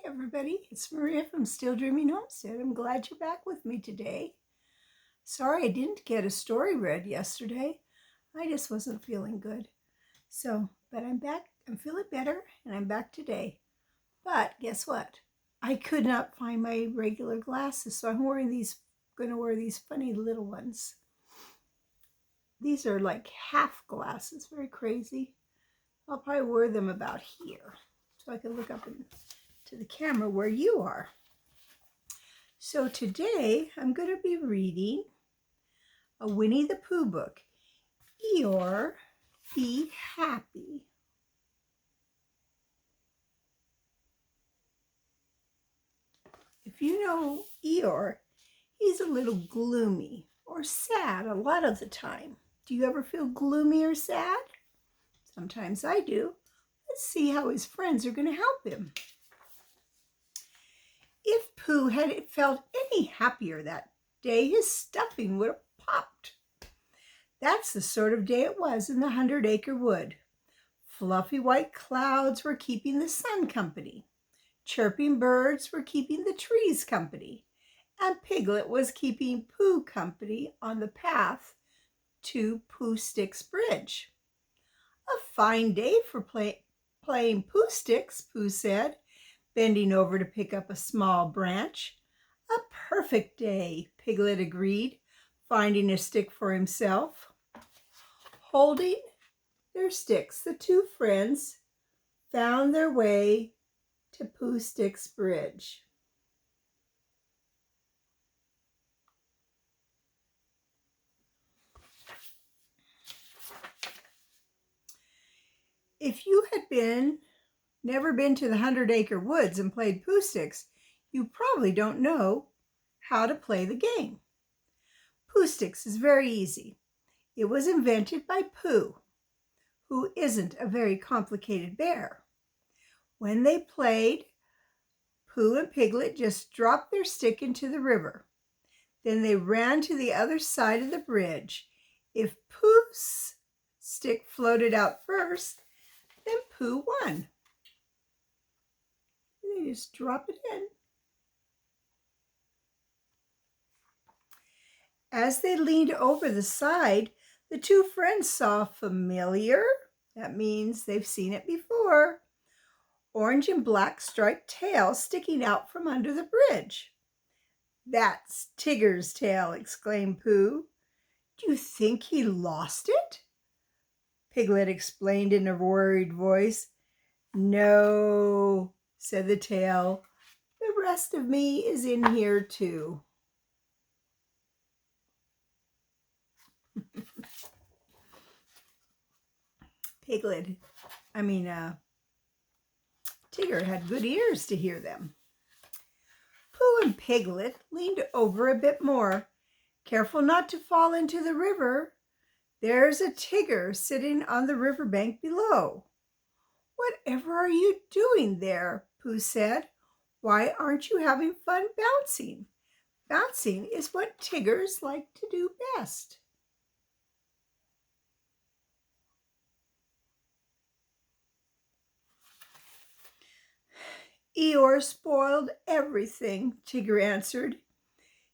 everybody, it's Maria from Still Dreaming Homestead. I'm glad you're back with me today. Sorry I didn't get a story read yesterday. I just wasn't feeling good. But I'm back. I'm feeling better and I'm back today. But guess what? I could not find my regular glasses, so I'm going to wear these funny little ones. These are like half glasses, very crazy. I'll probably wear them about here so I can look up to the camera where you are. So today I'm going to be reading a Winnie the Pooh book, Eeyore, Be Happy. If you know Eeyore, he's a little gloomy or sad a lot of the time. Do you ever feel gloomy or sad? Sometimes I do. Let's see how his friends are going to help him. If Pooh had felt any happier that day, his stuffing would have popped. That's the sort of day it was in the 100-acre wood. Fluffy white clouds were keeping the sun company. Chirping birds were keeping the trees company. And Piglet was keeping Pooh company on the path to Pooh Sticks Bridge. A fine day for playing Pooh Sticks, Pooh said, bending over to pick up a small branch. A perfect day, Piglet agreed, finding a stick for himself. Holding their sticks, the two friends found their way to Pooh Sticks Bridge. If you had never been to the 100-acre woods and played Pooh Sticks, you probably don't know how to play the game. Pooh Sticks is very easy. It was invented by Pooh, who isn't a very complicated bear. When they played, Pooh and Piglet just dropped their stick into the river. Then they ran to the other side of the bridge. If Pooh's stick floated out first, then Pooh won. And they just drop it in. As they leaned over the side, the two friends saw familiar, that means they've seen it before, orange and black striped tail sticking out from under the bridge. "That's Tigger's tail," exclaimed Pooh. "Do you think he lost it?" Piglet explained in a worried voice. "No," said the tail. "The rest of me is in here too." Tigger had good ears to hear them. Pooh and Piglet leaned over a bit more. "Careful not to fall into the river. There's a Tigger sitting on the riverbank below." "Whatever are you doing there?" Pooh said. "Why aren't you having fun bouncing? Bouncing is what Tiggers like to do best." "Eeyore spoiled everything," Tigger answered.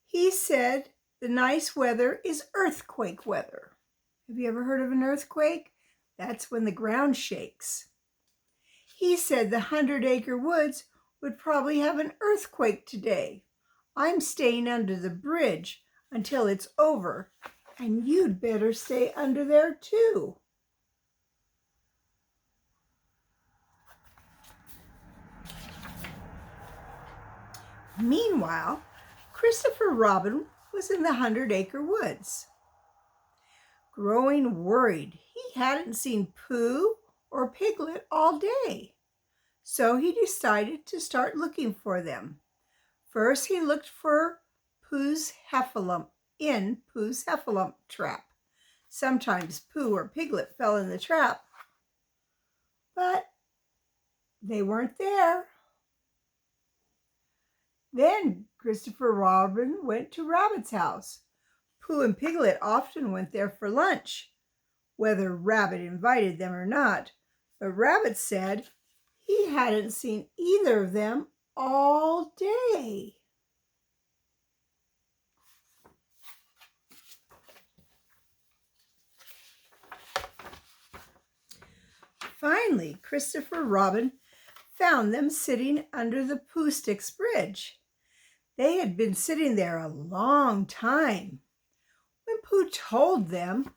"He said the nice weather is earthquake weather." Have you ever heard of an earthquake? That's when the ground shakes. "He said the 100-acre woods would probably have an earthquake today. I'm staying under the bridge until it's over, and you'd better stay under there too." Meanwhile, Christopher Robin was in the 100-acre woods. Growing worried, he hadn't seen Pooh or Piglet all day. So he decided to start looking for them. First, he looked for Pooh's heffalump trap. Sometimes Pooh or Piglet fell in the trap, but they weren't there. Then Christopher Robin went to Rabbit's house. Pooh and Piglet often went there for lunch, whether Rabbit invited them or not, but Rabbit said he hadn't seen either of them all day. Finally, Christopher Robin found them sitting under the Pooh Sticks bridge. They had been sitting there a long time. When Pooh told them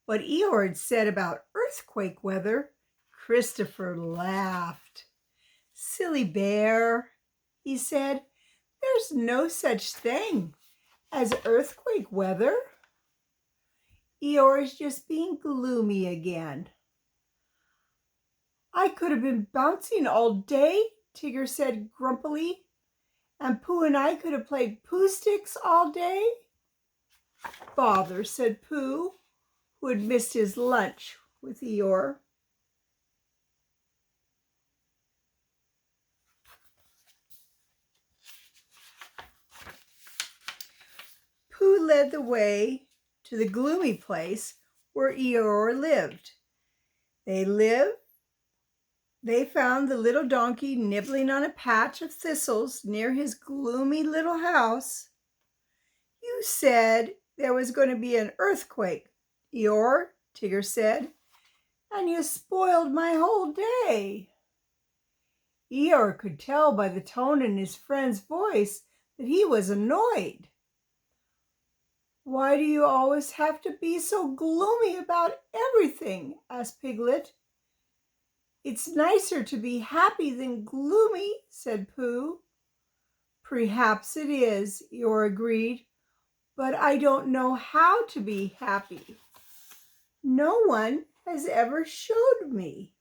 what Eeyore had said about earthquake weather, Christopher laughed. "Silly bear," he said, "there's no such thing as earthquake weather. Eeyore is just being gloomy again." "I could have been bouncing all day," Tigger said grumpily, "and Pooh and I could have played Pooh Sticks all day." "Bother," said Pooh, who had missed his lunch with Eeyore. Pooh led the way to the gloomy place where Eeyore lived. They found the little donkey nibbling on a patch of thistles near his gloomy little house. "You said there was going to be an earthquake, Eeyore," Tigger said, "and you spoiled my whole day." Eeyore could tell by the tone in his friend's voice that he was annoyed. "Why do you always have to be so gloomy about everything?" asked Piglet. "It's nicer to be happy than gloomy," said Pooh. "Perhaps it is," Eeyore agreed, "but I don't know how to be happy. No one has ever showed me."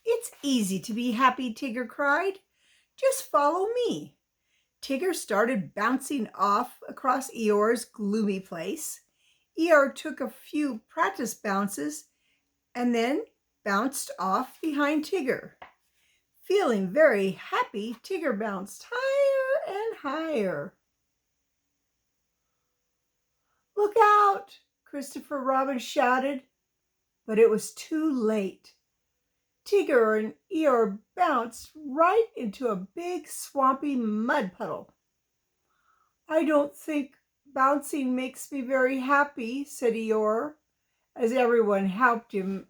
"It's easy to be happy," Tigger cried. "Just follow me." Tigger started bouncing off across Eeyore's gloomy place. Eeyore took a few practice bounces and then bounced off behind Tigger. Feeling very happy, Tigger bounced higher and higher. "Look out!" Christopher Robin shouted, but it was too late. Tigger and Eeyore bounced right into a big swampy mud puddle. "I don't think bouncing makes me very happy," said Eeyore, as everyone helped him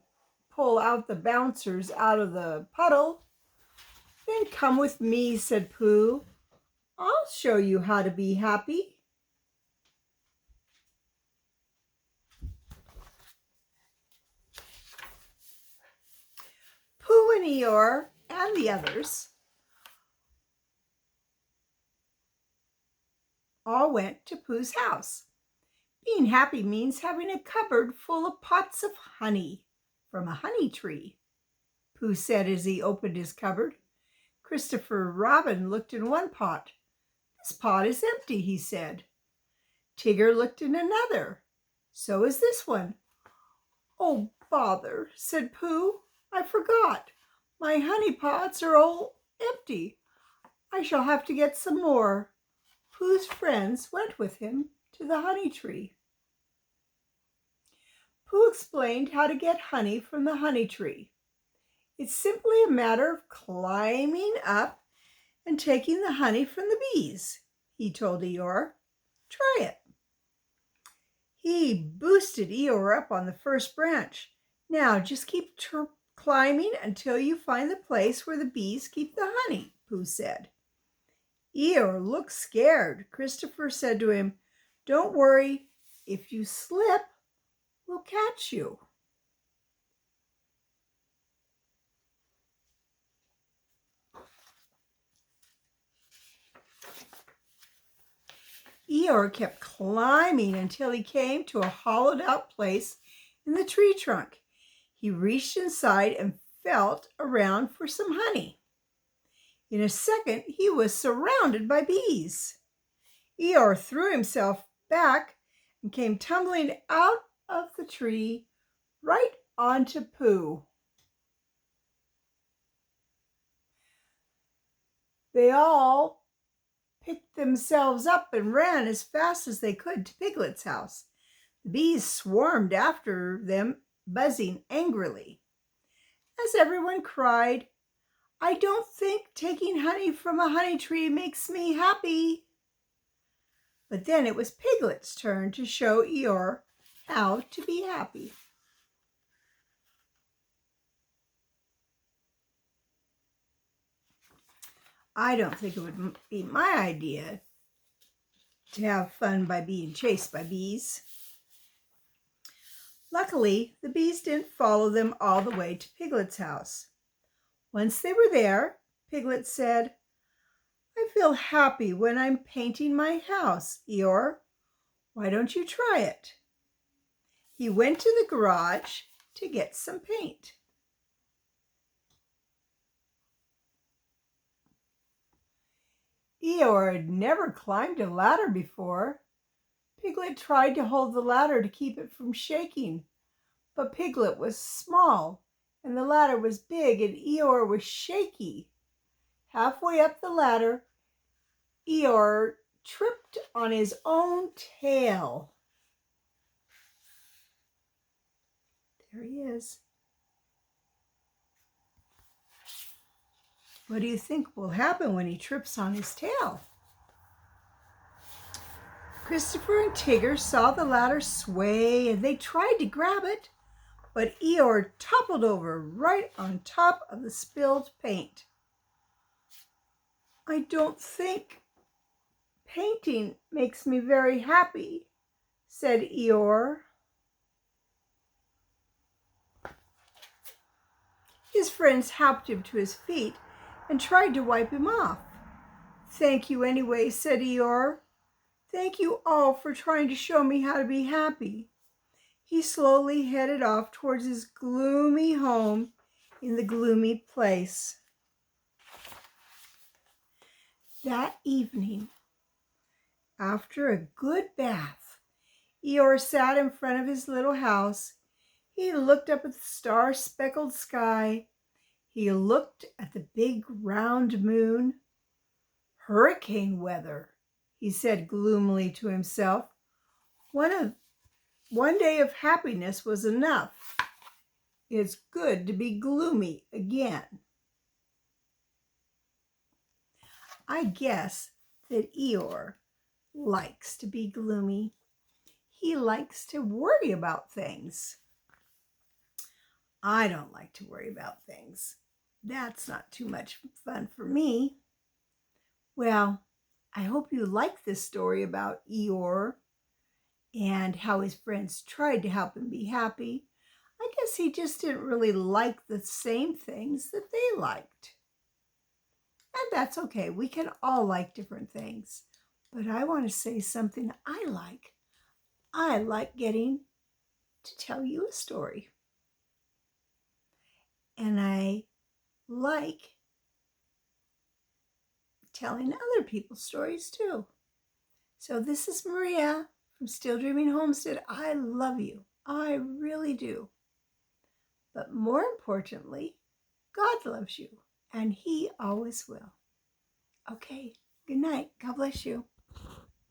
pull out the bouncers out of the puddle. "Then come with me," said Pooh. "I'll show you how to be happy." Pooh and Eeyore and the others all went to Pooh's house. Being happy means having a cupboard full of pots of honey from a honey tree, Pooh said as he opened his cupboard. Christopher Robin looked in one pot. "This pot is empty," he said. Tigger looked in another. "So is this one." "Oh, bother," said Pooh. "I forgot. My honey pots are all empty. I shall have to get some more." Pooh's friends went with him to the honey tree. Pooh explained how to get honey from the honey tree. "It's simply a matter of climbing up and taking the honey from the bees," he told Eeyore. "Try it." He boosted Eeyore up on the first branch. "Now just keep climbing until you find the place where the bees keep the honey," Pooh said. Eeyore looked scared. Christopher said to him, "Don't worry. If you slip, we'll catch you." Eeyore kept climbing until he came to a hollowed out place in the tree trunk. He reached inside and felt around for some honey. In a second, he was surrounded by bees. Eeyore threw himself back and came tumbling out of the tree right onto Pooh. They all picked themselves up and ran as fast as they could to Piglet's house. The bees swarmed after them, buzzing angrily. As everyone cried, "I don't think taking honey from a honey tree makes me happy." But then it was Piglet's turn to show Eeyore how to be happy. I don't think it would be my idea to have fun by being chased by bees. Luckily, the bees didn't follow them all the way to Piglet's house. Once they were there, Piglet said, "I feel happy when I'm painting my house, Eeyore. Why don't you try it?" He went to the garage to get some paint. Eeyore had never climbed a ladder before. Piglet tried to hold the ladder to keep it from shaking, but Piglet was small and the ladder was big and Eeyore was shaky. Halfway up the ladder, Eeyore tripped on his own tail. There he is. What do you think will happen when he trips on his tail? Christopher and Tigger saw the ladder sway and they tried to grab it, but Eeyore toppled over right on top of the spilled paint. "I don't think painting makes me very happy," said Eeyore. His friends helped him to his feet and tried to wipe him off. "Thank you anyway," said Eeyore. "Thank you all for trying to show me how to be happy." He slowly headed off towards his gloomy home in the gloomy place. That evening, after a good bath, Eeyore sat in front of his little house. He looked up at the star-speckled sky. He looked at the big round moon. "Hurricane weather," he said gloomily to himself. One day of happiness was enough. It's good to be gloomy again." I guess that Eeyore likes to be gloomy. He likes to worry about things. I don't like to worry about things. That's not too much fun for me. Well, I hope you like this story about Eeyore and how his friends tried to help him be happy. I guess he just didn't really like the same things that they liked. And that's okay. We can all like different things. But I want to say something I like. I like getting to tell you a story. And I like telling other people's stories too. So this is Maria from Still Dreaming Homestead. I love you. I really do. But more importantly, God loves you, and He always will. Okay, good night. God bless you.